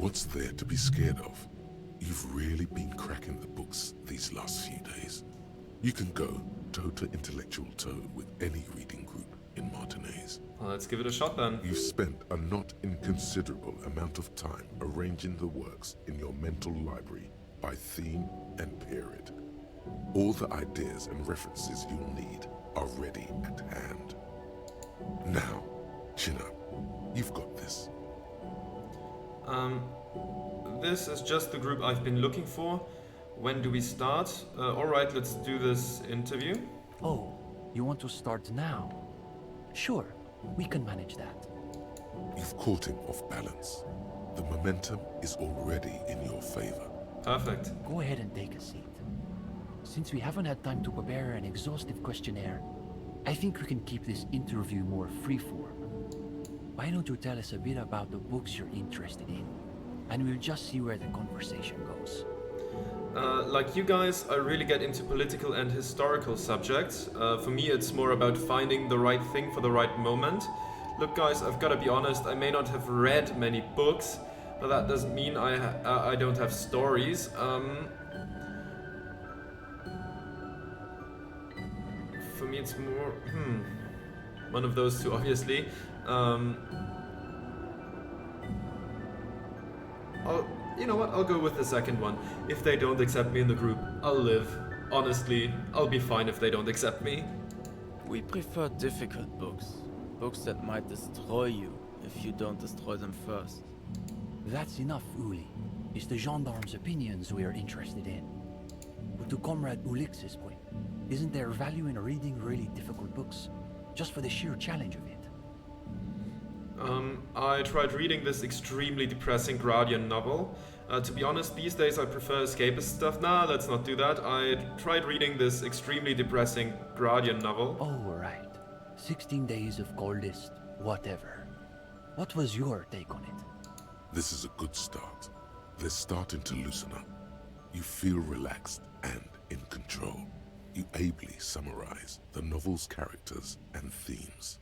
What's there to be scared of? You've really been cracking the books these last few days. You can go toe to intellectual toe with any reading group in Martinez. Well, let's give it a shot then. You've spent a not inconsiderable amount of time arranging the works in your mental library by theme and period. All the ideas and references you'll need are ready at hand. Now, chin up. You've got this. This is just the group I've been looking for. When do we start? Alright, let's do this interview. Oh, you want to start now? Sure, we can manage that. You've caught him off balance. The momentum is already in your favor. Perfect. Go ahead and take a seat. Since we haven't had time to prepare an exhaustive questionnaire, I think we can keep this interview more freeform. Why don't you tell us a bit about the books you're interested in, and we'll just see where the conversation goes. Like you guys, I really get into political and historical subjects. For me, it's more about finding the right thing for the right moment. Look guys, I've got to be honest, I may not have read many books, but that doesn't mean I don't have stories. For me, it's more... one of those two, obviously. You know what, I'll go with the second one. If they don't accept me in the group, I'll live. Honestly, I'll be fine if they don't accept me. We prefer difficult books. Books that might destroy you if you don't destroy them first. That's enough, Uli. It's the gendarme's opinions we are interested in. But to Comrade Ulix's point, isn't there value in reading really difficult books? Just for the sheer challenge of it. I tried reading this extremely depressing Gradian novel. To be honest, these days I prefer escapist stuff. Nah, let's not do that. I tried reading this extremely depressing Gradian novel. Oh, right. 16 days of coldest, whatever. What was your take on it? This is a good start. They're starting to loosen up. You feel relaxed and in control. You ably summarize the novel's characters and themes.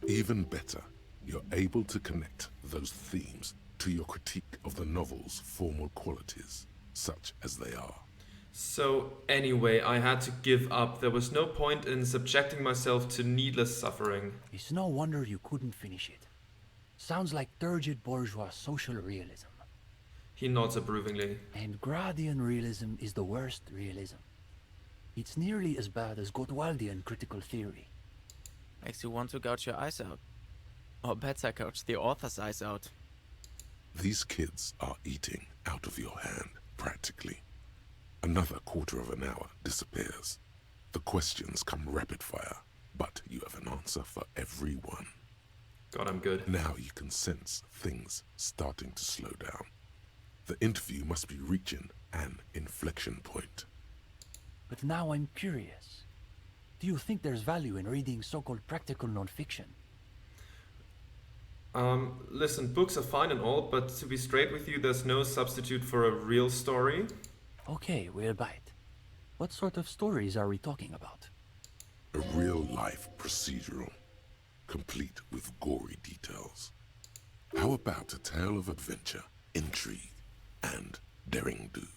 Even better, you're able to connect those themes to your critique of the novel's formal qualities, such as they are. So anyway, I had to give up. There was no point in subjecting myself to needless suffering. It's no wonder you couldn't finish it. Sounds like turgid bourgeois social realism. He nods approvingly. And Gradian realism is the worst realism. It's nearly as bad as Gottwaldian critical theory. Makes you want to gouge your eyes out. Or better, gouge the author's eyes out. These kids are eating out of your hand, practically. Another quarter of an hour disappears. The questions come rapid fire, but you have an answer for every one. God, I'm good. Now you can sense things starting to slow down. The interview must be reaching an inflection point. But now I'm curious. Do you think there's value in reading so-called practical non-fiction? Listen, books are fine and all, but to be straight with you, there's no substitute for a real story. Okay, we'll bite. What sort of stories are we talking about? A real-life procedural, complete with gory details. How about a tale of adventure, intrigue, and daring-do?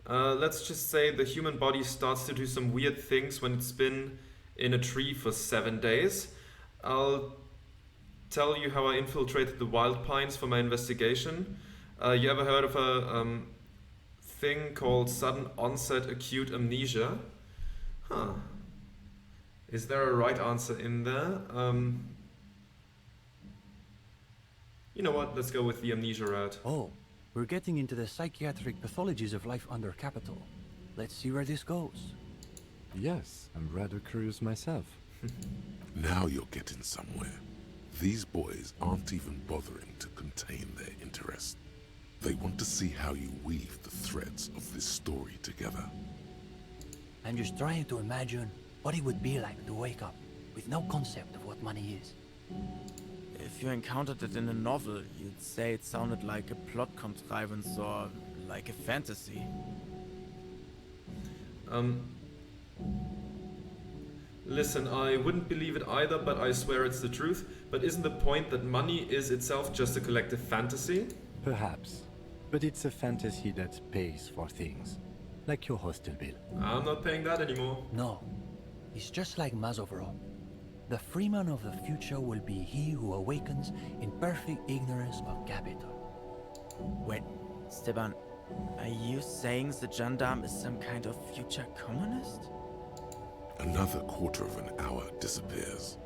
Let's just say the human body starts to do some weird things when it's been in a tree for 7 days. I'll tell you how I infiltrated the wild pines for my investigation. You ever heard of a thing called sudden onset acute amnesia? Huh. Is there a right answer in there? You know what? Let's go with the amnesia route. Oh, we're getting into the psychiatric pathologies of life under capital. Let's see where this goes. Yes, I'm rather curious myself. Now you're getting somewhere. These boys aren't even bothering to contain their interest. They want to see how you weave the threads of this story together. I'm just trying to imagine what it would be like to wake up with no concept of what money is. If you encountered it in a novel, you'd say it sounded like a plot contrivance or like a fantasy. Listen, I wouldn't believe it either, but I swear it's the truth. But isn't the point that money is itself just a collective fantasy? Perhaps. But it's a fantasy that pays for things. Like your hostel bill. I'm not paying that anymore. No, he's just like Mazovro. The freeman of the future will be he who awakens in perfect ignorance of capital. Wait, Steban, are you saying the gendarme is some kind of future communist? Another quarter of an hour disappears.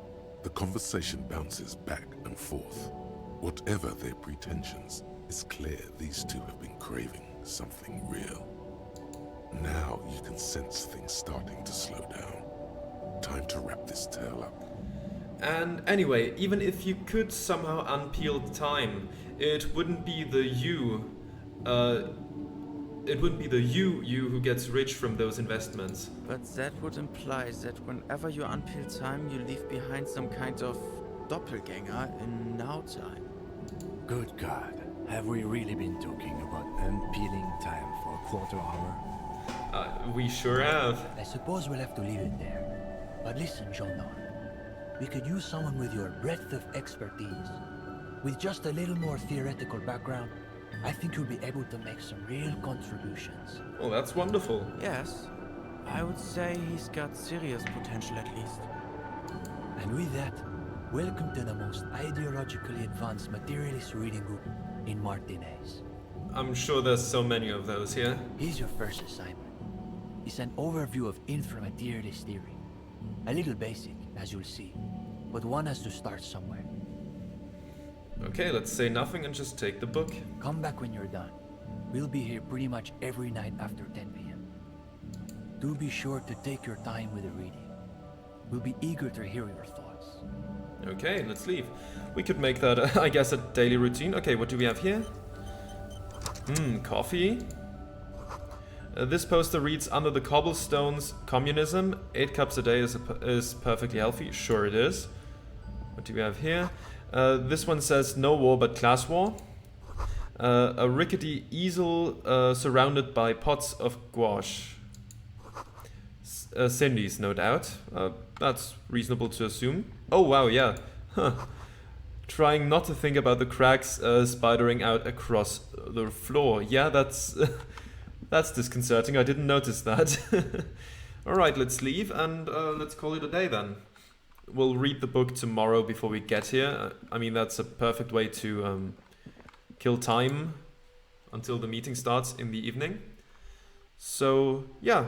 The conversation bounces back and forth. Whatever their pretensions, it's clear these two have been craving something real. Now you can sense things starting to slow down. Time to wrap this tale up. And anyway, even if you could somehow unpeel time, it wouldn't be the you who gets rich from those investments. But that would imply that whenever you unpeel time, you leave behind some kind of doppelganger in now time. Good God. Have we really been talking about unpeeling time for a quarter hour? We sure have. I suppose we'll have to leave it there. But listen, gendarme. We could use someone with your breadth of expertise. With just a little more theoretical background, I think you'll be able to make some real contributions. Well, that's wonderful. Yes, I would say he's got serious potential at least. And with that, welcome to the most ideologically advanced materialist reading group in Martinez. I'm sure there's so many of those here. Here's your first assignment. It's an overview of inframaterialist theory. A little basic, as you'll see, but one has to start somewhere. Okay, let's say nothing and just take the book. Come back when you're done. We'll be here pretty much every night after 10 p.m. Do be sure to take your time with the reading. We'll be eager to hear your thoughts. Okay, let's leave. We could make that, I guess, a daily routine. Okay, what do we have here? Coffee. This poster reads, under the cobblestones, communism. 8 cups a day is perfectly healthy. Sure it is. What do we have here? This one says, no war but class war. A rickety easel surrounded by pots of gouache. Cindy's, no doubt. That's reasonable to assume. Oh, wow, yeah. Huh. Trying not to think about the cracks spidering out across the floor. Yeah, that's that's disconcerting. I didn't notice that. Alright, let's leave and let's call it a day then. We'll read the book tomorrow before we get here. I mean, that's a perfect way to kill time until the meeting starts in the evening. So, yeah.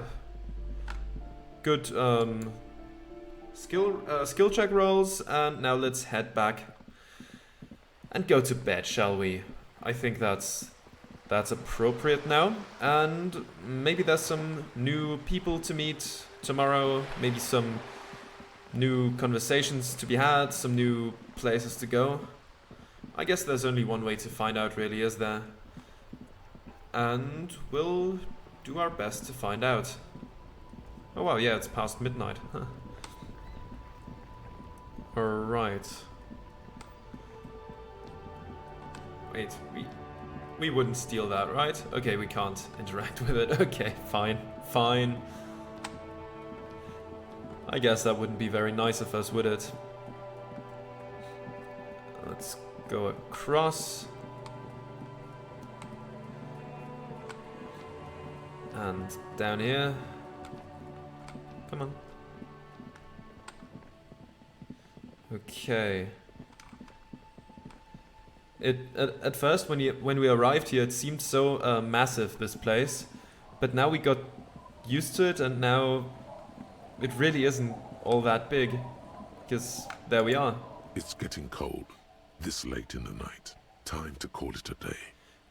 Good skill check rolls, and now let's head back and go to bed, shall we? I think that's appropriate now. And maybe there's some new people to meet tomorrow, maybe some new conversations to be had, some new places to go. I guess there's only one way to find out, really, is there? And we'll do our best to find out. Oh wow, yeah, it's past midnight. Huh. Alright. Wait, we wouldn't steal that, right? Okay, we can't interact with it. Okay, fine. I guess that wouldn't be very nice of us, would it? Let's go across. And down here. Come on. Okay. At first, when we arrived here, it seemed so massive, this place, but now we got used to it, and now it really isn't all that big, because there we are. It's getting cold, this late in the night. Time to call it a day.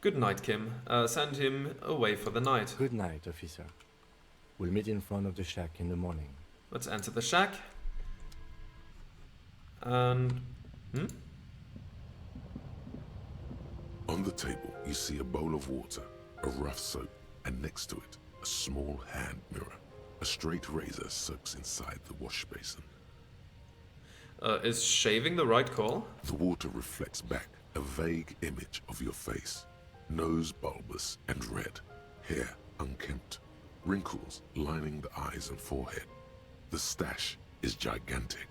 Good night, Kim. Send him away for the night. Good night, officer. We'll meet in front of the shack in the morning. Let's enter the shack. And... On the table, you see a bowl of water, a rough soap, and next to it, a small hand mirror. A straight razor soaks inside the wash basin. Is shaving the right call? The water reflects back a vague image of your face. Nose bulbous and red, hair unkempt, wrinkles lining the eyes and forehead. The stash is gigantic.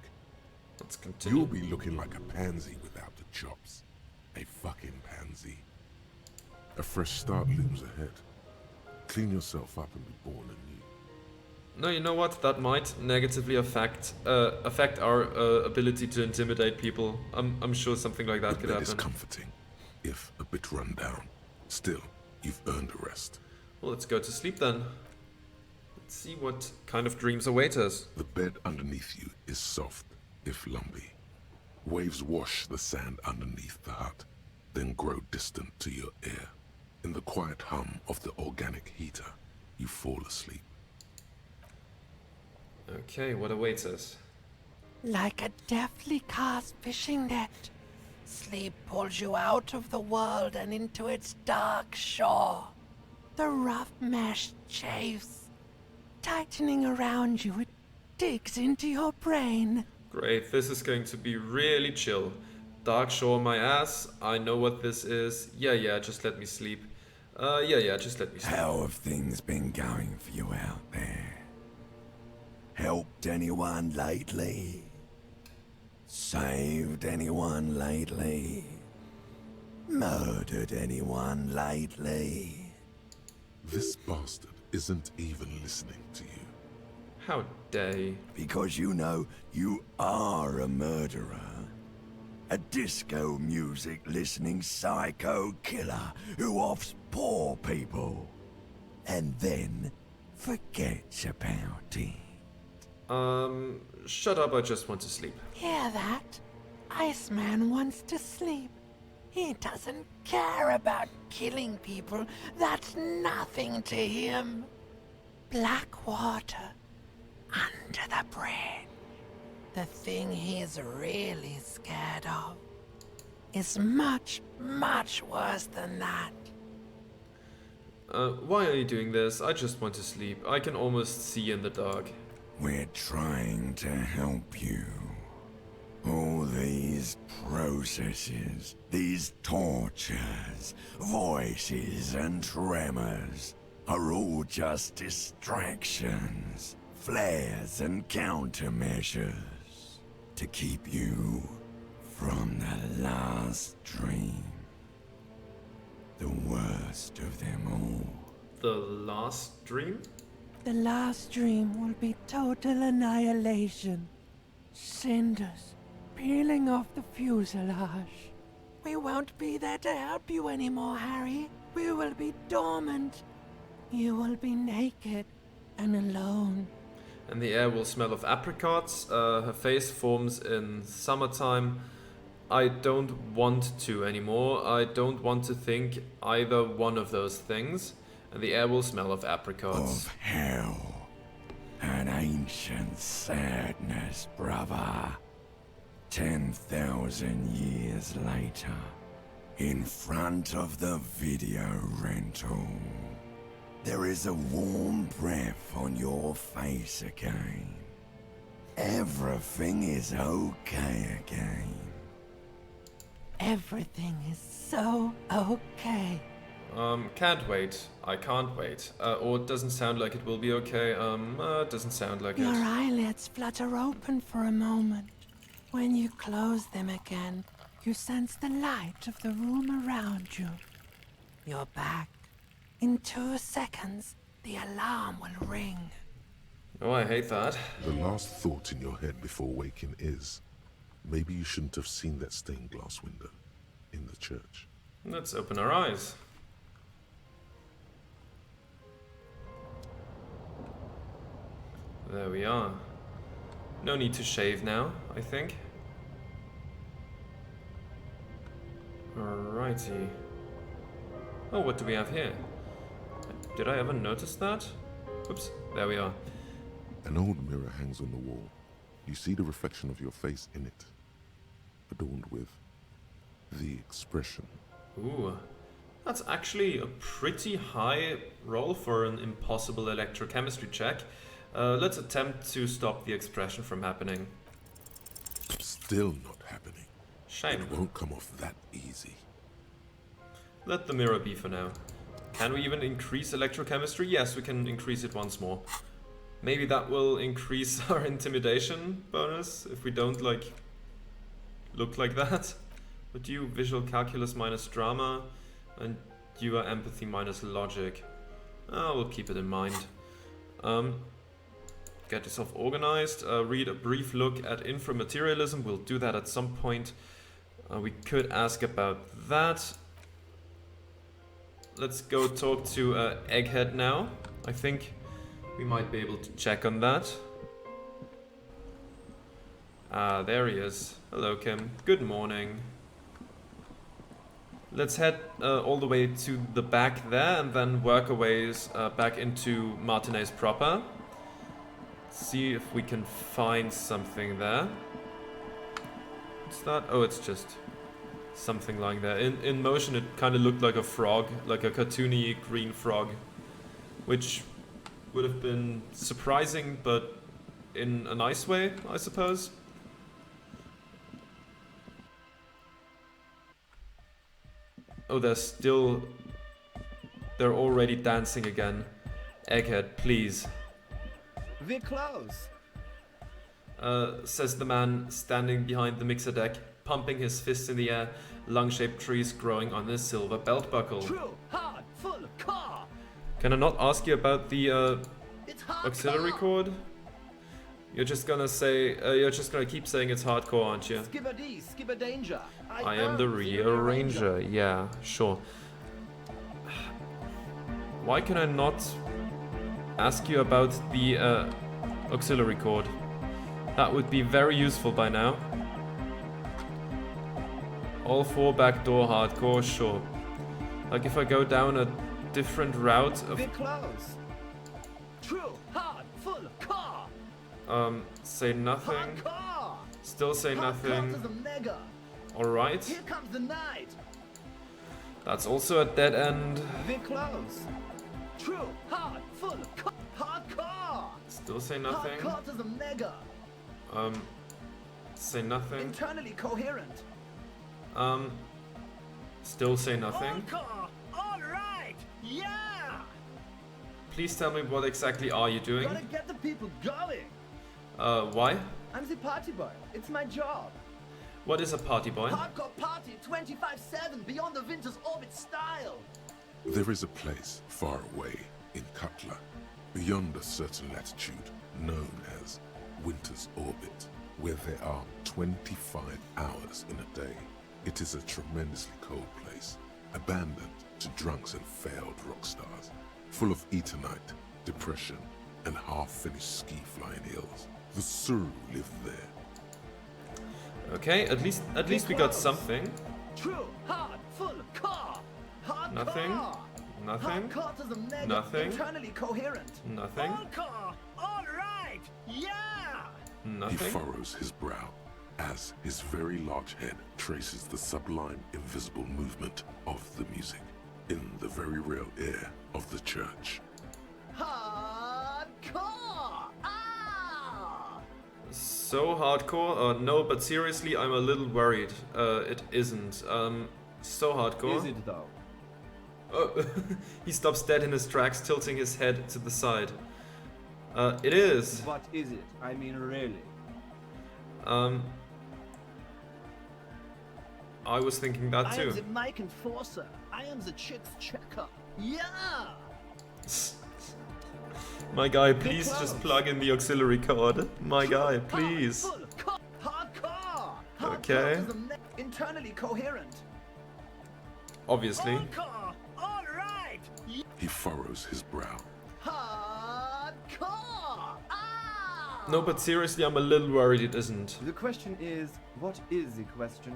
Let's continue. You'll be looking like a pansy without the chops. A fucking pansy. A fresh start looms ahead. Clean yourself up and be born anew. No, you know what? That might negatively affect our ability to intimidate people. I'm sure something like that But could that is happen. comforting, if a bit run down. Still, you've earned a rest. Well, let's go to sleep then. Let's see what kind of dreams await us. The bed underneath you is soft, if lumpy. Waves wash the sand underneath the hut, then grow distant to your ear. In the quiet hum of the organic heater, you fall asleep. Okay, what awaits us? Like a deftly cast fishing net, sleep pulls you out of the world and into its dark shore. The rough mesh chafes, tightening around you, it digs into your brain. Great, this is going to be really chill. Dark shore my ass, I know what this is. Yeah, just let me sleep. Yeah, just let me sleep. How have things been going for you out there? Helped anyone lately? Saved anyone lately? Murdered anyone lately? This bastard isn't even listening to you. How dare you? Because you know you are a murderer. A disco music listening psycho killer who offs poor people. And then forgets about it. Shut up, I just want to sleep. Hear that? Iceman wants to sleep. He doesn't care about killing people. That's nothing to him. Black water under the bridge. The thing he's really scared of is much, much worse than that. Why are you doing this? I just want to sleep. I can almost see in the dark. We're trying to help you. All these processes, these tortures, voices and tremors are all just distractions, flares and countermeasures to keep you from the last dream. The worst of them all. The last dream? The last dream will be total annihilation. Cinders peeling off the fuselage. We won't be there to help you anymore, Harry. We will be dormant. You will be naked and alone. And the air will smell of apricots. Her face forms in summertime. I don't want to anymore. I don't want to think either one of those things. And the air will smell of apricots. Of hell. An ancient sadness, brother. 10,000 years later, in front of the video rental, there is a warm breath on your face again. Everything is okay again. Everything is so okay. Can't wait. I can't wait. Or it doesn't sound like it will be okay. It doesn't sound like Your it. eyelids flutter open for a moment. When you close them again, you sense the light of the room around you. You're back. In 2 seconds, the alarm will ring. Oh, I hate that. The last thought in your head before waking is, maybe you shouldn't have seen that stained glass window in the church. Let's open our eyes. There we are. No need to shave now, I think. Alrighty. Oh, what do we have here? Did I ever notice that? Oops, there we are. An old mirror hangs on the wall. You see the reflection of your face in it, adorned with the expression. Ooh, that's actually a pretty high roll for an impossible electrochemistry check. Let's attempt to stop the expression from happening. Still not happening. Shame. It won't come off that easy. Let the mirror be for now. Can we even increase electrochemistry? Yes, we can increase it once more. Maybe that will increase our intimidation bonus if we don't, like, look like that. But you, visual calculus minus drama, and You are empathy minus logic. We'll keep it in mind. Get yourself organized. Read a brief look at inframaterialism. We'll do that at some point. We could ask about that. Let's go talk to Egghead now. I think we might be able to check on that. There he is. Hello, Kim. Good morning. Let's head all the way to the back there and then work our ways back into Martinez proper. See if we can find something there. What's that? Oh, it's just something like that. In motion it kind of looked like a frog, like a cartoony green frog, which would have been surprising, but in a nice way, I suppose. Oh, they're already dancing again. Egghead, please. We're close. Says the man standing behind the mixer deck, pumping his fists in the air, lung-shaped trees growing on his silver belt buckle. True, hard, full, car. Can I not ask you about the It's hard auxiliary car. cord? You're just gonna keep saying it's hardcore, aren't you? Skipper D, skipper danger. I am the rearranger. Yeah, sure. Why can I not ask you about the auxiliary cord? That would be very useful by now. All 4 backdoor hardcore, sure. Like if I go down a different route of We're close. True, hard, full, car. say nothing. Hard car. Still say Hard car nothing. to the mega. Alright. Here comes the night. That's also a dead end. We're close. True, hard, full, hard car. Still say nothing. Hard car to the mega. Say nothing. Internally coherent. Still say nothing. Hard car. All right. Yeah. Please tell me what exactly are you doing? Gotta get the people going. Why? I'm the party boy. It's my job. What is a party boy? Hardcore party 25/7 beyond the winter's orbit style. There is a place far away in Cutler, beyond a certain latitude, known as Winter's Orbit, where there are 25 hours in a day. It is a tremendously cold place, abandoned to drunks and failed rock stars, full of eternite, depression, and half-finished ski-flying hills. The Suru live there. Okay, at least we got close. something. True, hard, full, car. Hard Nothing. car. Nothing. Hard car to the mega. Nothing. Internally coherent. Nothing. All car. All right. Yeah. He Nothing. furrows his brow as his very large head traces the sublime invisible movement of the music in the very real air of the church. Hard car. Ah. So hardcore? No, but seriously, I'm a little worried. It isn't. So hardcore. Is it though? Oh, he stops dead in his tracks, tilting his head to the side. It is. What is it? I mean, really. I was thinking that I too. am the mic enforcer. I am the chicks checker. Yeah. My guy, please close. just plug in the auxiliary cord. My guy, please. Hard car. Okay. Internally coherent. Obviously. All car. All right. He furrows his brow. Hard car. Ah. No, but seriously, I'm a little worried it isn't. The question is, what is the question?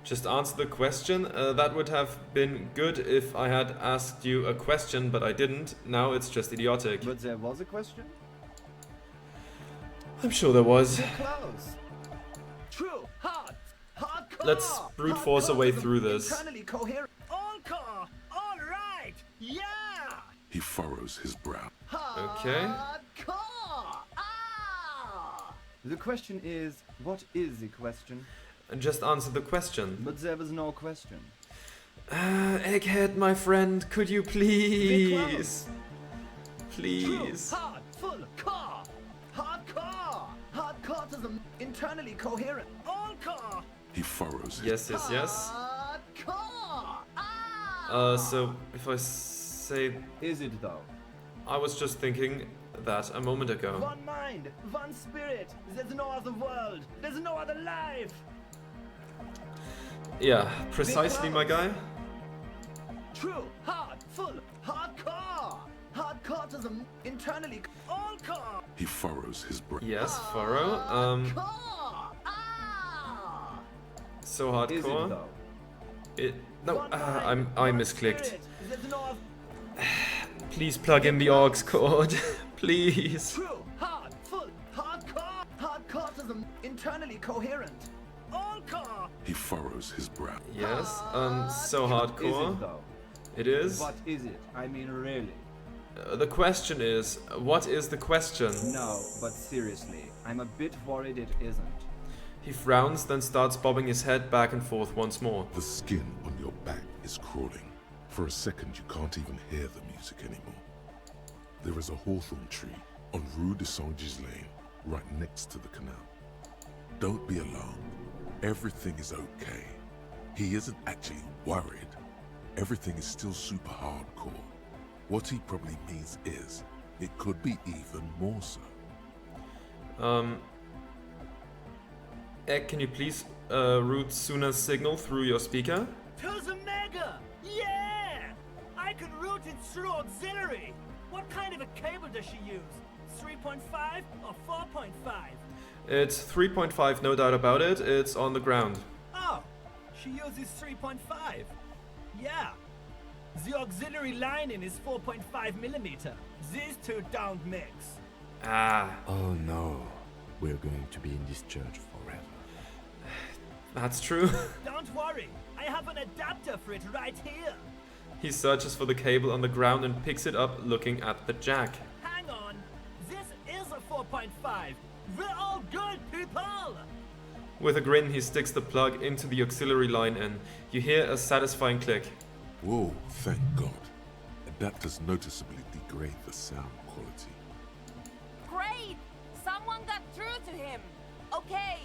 Just answer the question. That would have been good if I had asked you a question, but I didn't. Now it's just idiotic. But there was a question. I'm sure there was. Close. True. Hard. Hard car. Let's brute Hard force car our way to the through this. Internally coherent. All car. All right. Yeah. He furrows his brow. Okay. Hard car. Ah. The question is, what is the question? And just answer the question. But there was no question. Egghead, my friend, could you please? Please. True. Hard. Full. Car. Hard car. Hard car to the internally coherent. All car. He furrows his Yes, yes, yes. Hard car. Ah. So if I say, Is it though? I was just thinking that a moment ago. One mind, one spirit. There's no other world. There's no other life. Yeah, precisely, my guy. True, hard, full, hardcore. Hardcore to the internally all core. He furrows his brow. Yes, furrow. Core. Ah. So Is it hardcore. though? No, One I mind, one misclicked. spirit. There's no other. Please plug in the aux cord. Please. True, hard, full, hardcore. Hardcore to the internally coherent. All core. He furrows his brow. Yes, so Is hardcore. it though? It is. What is it? I mean, really? The question is, what is the question? No, but seriously, I'm a bit worried it isn't. He frowns, then starts bobbing his head back and forth once more. The skin on your back is crawling. For a second, you can't even hear the music anymore. There is a hawthorn tree on Rue de Saint-Gilles Lane, right next to the canal. Don't be alarmed. Everything is okay. He isn't actually worried. Everything is still super hardcore. What he probably means is, it could be even more so. Egg, can you please route Suna's signal through your speaker? To the mega! Yeah! I can route it through auxiliary. What kind of a cable does she use? 3.5 or 4.5? It's 3.5, no doubt about it. It's on the ground. Oh, she uses 3.5. Yeah. The auxiliary lining is 4.5 millimeter. These two don't mix. Ah, Oh no, we're going to be in this church forever. that's true. Don't worry, I have an adapter for it right here. He searches for the cable on the ground and picks it up, looking at the jack. Hang on, this is a 4.5. We're all good people! With a grin, he sticks the plug into the auxiliary line and you hear a satisfying click. Whoa, thank God. Adapters noticeably degrade the sound quality. Great! Someone got through to him. Okay,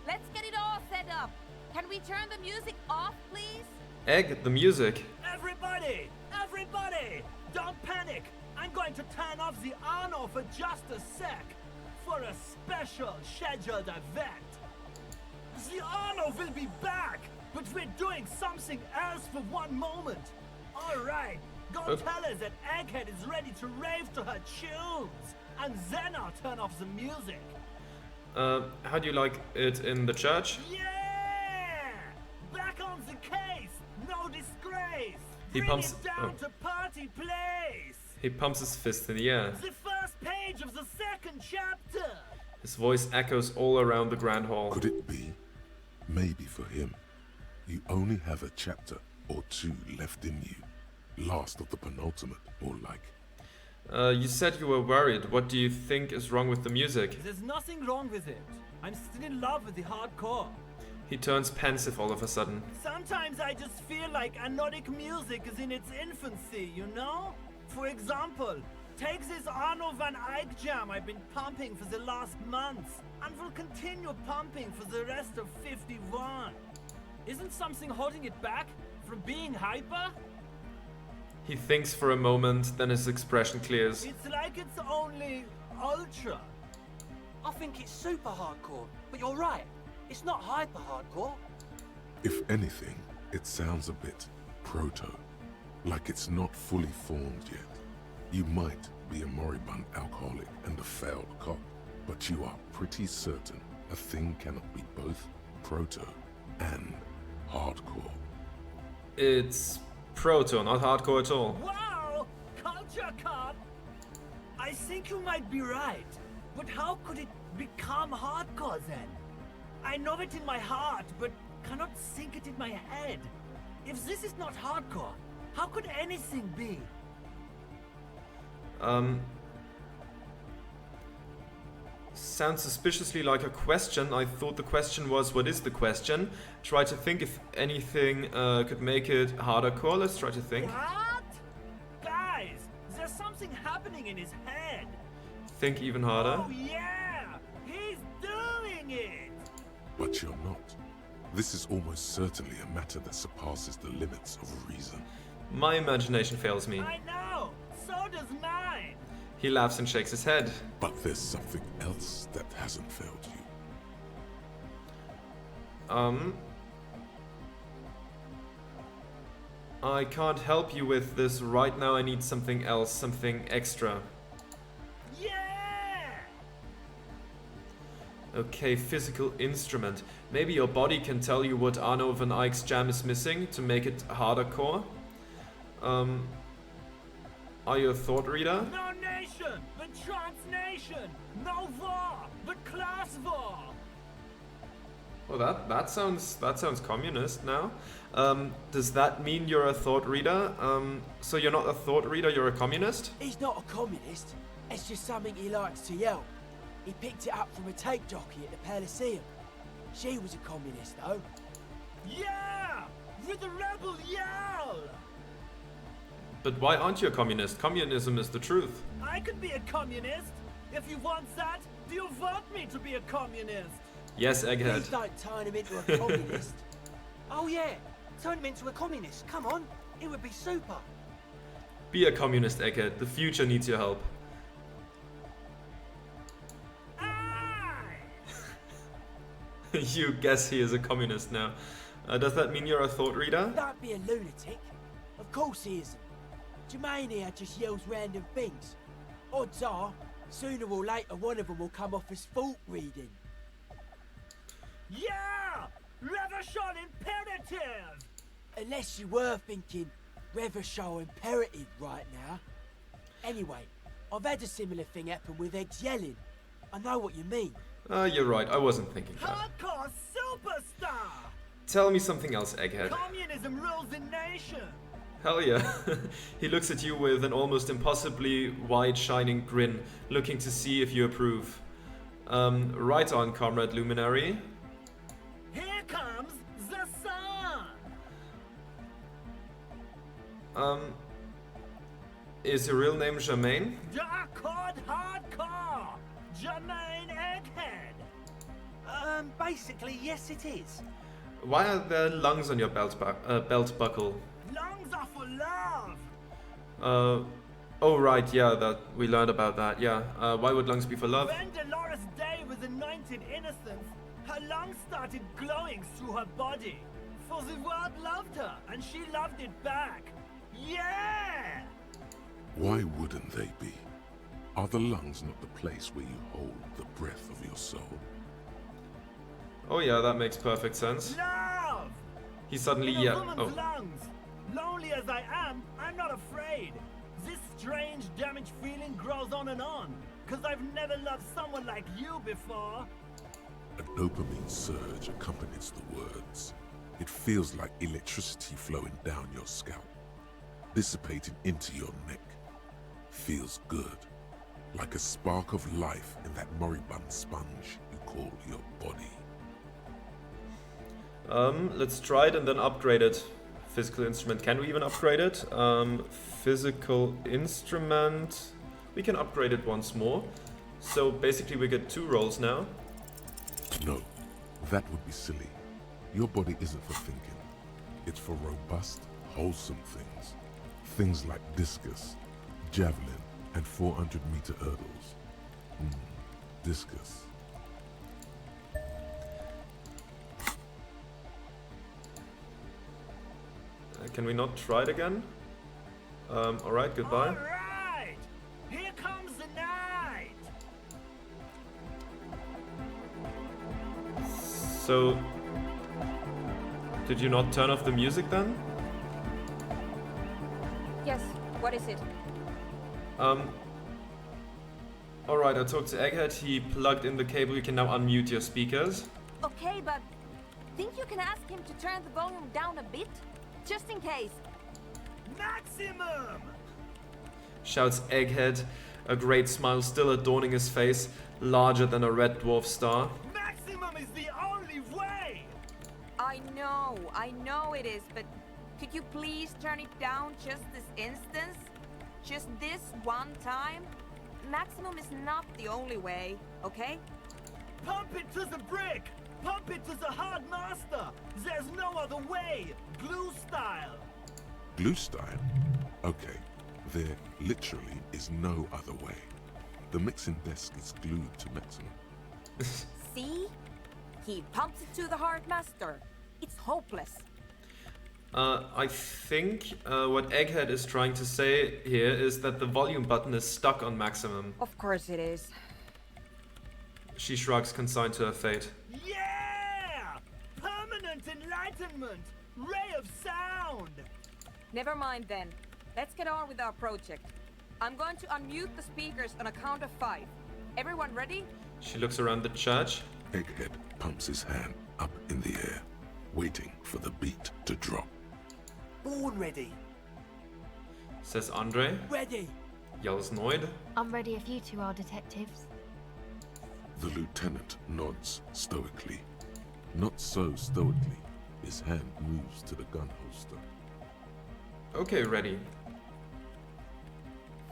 let's get it all set up. Can we turn the music off, please? Egg, the music. Everybody! Everybody! Don't panic! I'm going to turn off the Arno for just a sec. For a special scheduled event. The Arno will be back, but we're doing something else for one moment. Alright, go tell her that Egghead is ready to rave to her tunes. And then I'll turn off the music. How do you like it in the church? Yeah! Back on the case! No disgrace! He Bring pumps- it down oh. to party place! He pumps his fist in the air. The first page of the second chapter! His voice echoes all around the grand hall. Could it be? Maybe for him, you only have a chapter or two left in you. Last of the penultimate, or like. You said you were worried. What do you think is wrong with the music? There's nothing wrong with it. I'm still in love with the hardcore. He turns pensive all of a sudden. Sometimes I just feel like anodic music is in its infancy, you know? For example, take this Arno van Eyck jam I've been pumping for the last months, and will continue pumping for the rest of 51. Isn't something holding it back from being hyper? He thinks for a moment, then his expression clears. It's like it's only ultra. I think it's super hardcore, but you're right. It's not hyper hardcore. If anything, it sounds a bit proto. Like it's not fully formed yet. You might be a moribund alcoholic and a failed cop, but you are pretty certain a thing cannot be both proto and hardcore. It's proto, not hardcore at all. Wow! Culture cop! I think you might be right. But how could it become hardcore then? I know it in my heart, but cannot think it in my head. If this is not hardcore, how could anything be? Sounds suspiciously like a question. I thought the question was, what is the question? Try to think if anything could make it hardcore. Let's try to think. What? Guys, there's something happening in his head. Think even harder. Oh yeah! He's doing it! But you're not. This is almost certainly a matter that surpasses the limits of reason. My imagination fails me. I know! So does mine! He laughs and shakes his head. But there's something else that hasn't failed you. I can't help you with this right now. I need something else, something extra. Yeah! Okay, physical instrument. Maybe your body can tell you what Arno van Eyck's jam is missing to make it harder core. Are you a thought reader? No nation, but transnation! No war, but class war! Well, that sounds communist now. Does that mean you're a thought reader? So you're not a thought reader, you're a communist? He's not a communist. It's just something he likes to yell. He picked it up from a tape jockey at the Elysium. She was a communist, though. Yeah! With the rebel yell! But why aren't you a communist? Communism is the truth. I could be a communist. If you want that, do you vote me to be a communist? Yes, Egghead. Please don't turn him into a communist. Oh yeah, turn him into a communist. Come on, it would be super. Be a communist, Egghead. The future needs your help. You guess he is a communist now. Does that mean you're a thought reader? Don't be a lunatic. Of course he isn't. Jermaine here just yells random things. Odds are, sooner or later one of them will come off as thought reading. Yeah! Revolution imperative! Unless you were thinking Revolution imperative right now. Anyway, I've had a similar thing happen with eggs yelling. I know what you mean. You're right, I wasn't thinking that. Hardcore superstar! Tell me something else, Egghead. Communism rules the nation! Hell yeah. He looks at you with an almost impossibly wide shining grin, looking to see if you approve. Right on, Comrade Luminary. Here comes the sun! Is your real name Jermaine? Dark Chord Hardcore! Jermaine Egghead! Basically, yes it is. Why are there lungs on your belt buckle? Lungs are for love! Oh right, yeah, that we learned about that, yeah. Why would lungs be for love? When Dolores Day was anointed innocence, her lungs started glowing through her body. For the world loved her, and she loved it back. Yeah! Why wouldn't they be? Are the lungs not the place where you hold the breath of your soul? Oh yeah, that makes perfect sense. Love! He suddenly, In a yeah. woman's Oh. lungs. Lonely as I am, I'm not afraid. This strange, damaged feeling grows on and on. Cause I've never loved someone like you before. A dopamine surge accompanies the words. It feels like electricity flowing down your scalp, dissipating into your neck. Feels good, like a spark of life in that moribund sponge you call your body. Let's try it and then upgrade it. Physical instrument, can we even upgrade it? Physical instrument, we can upgrade it once more. So basically we get 2 rolls now. No, that would be silly. Your body isn't for thinking. It's for robust, wholesome things. Things like discus, javelin, and 400-meter hurdles. Discus. Can we not try it again? Alright, goodbye. Alright! Here comes the night! So, did you not turn off the music then? Yes, what is it? Alright, I talked to Egghead, he plugged in the cable, you can now unmute your speakers. Okay, but think you can ask him to turn the volume down a bit? Just in case. Maximum! Shouts Egghead, a great smile still adorning his face, larger than a red dwarf star. Maximum is the only way! I know it is, but could you please turn it down just this instance? Just this one time? Maximum is not the only way, okay? Pump it to the brick! Pump it to the hard master! There's no other way! Glue style! Glue style? Okay, there literally is no other way. The mixing desk is glued to Maximum. See? He pumps it to the Hard Master. It's hopeless. I think what Egghead is trying to say here is that the volume button is stuck on maximum. Of course it is. She shrugs, consigned to her fate. Yeah! Permanent enlightenment! Ray of sound! Never mind then. Let's get on with our project. I'm going to unmute the speakers on a count of 5. Everyone ready? She looks around the church. Egghead pumps his hand up in the air, waiting for the beat to drop. Born ready. Says Andre. Ready. Yells Noid. I'm ready if you two are detectives. The lieutenant nods stoically. Not so stoically, his hand moves to the gun holster. Okay, ready.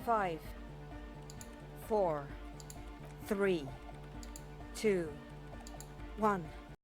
5, 4, 3, 2, 1.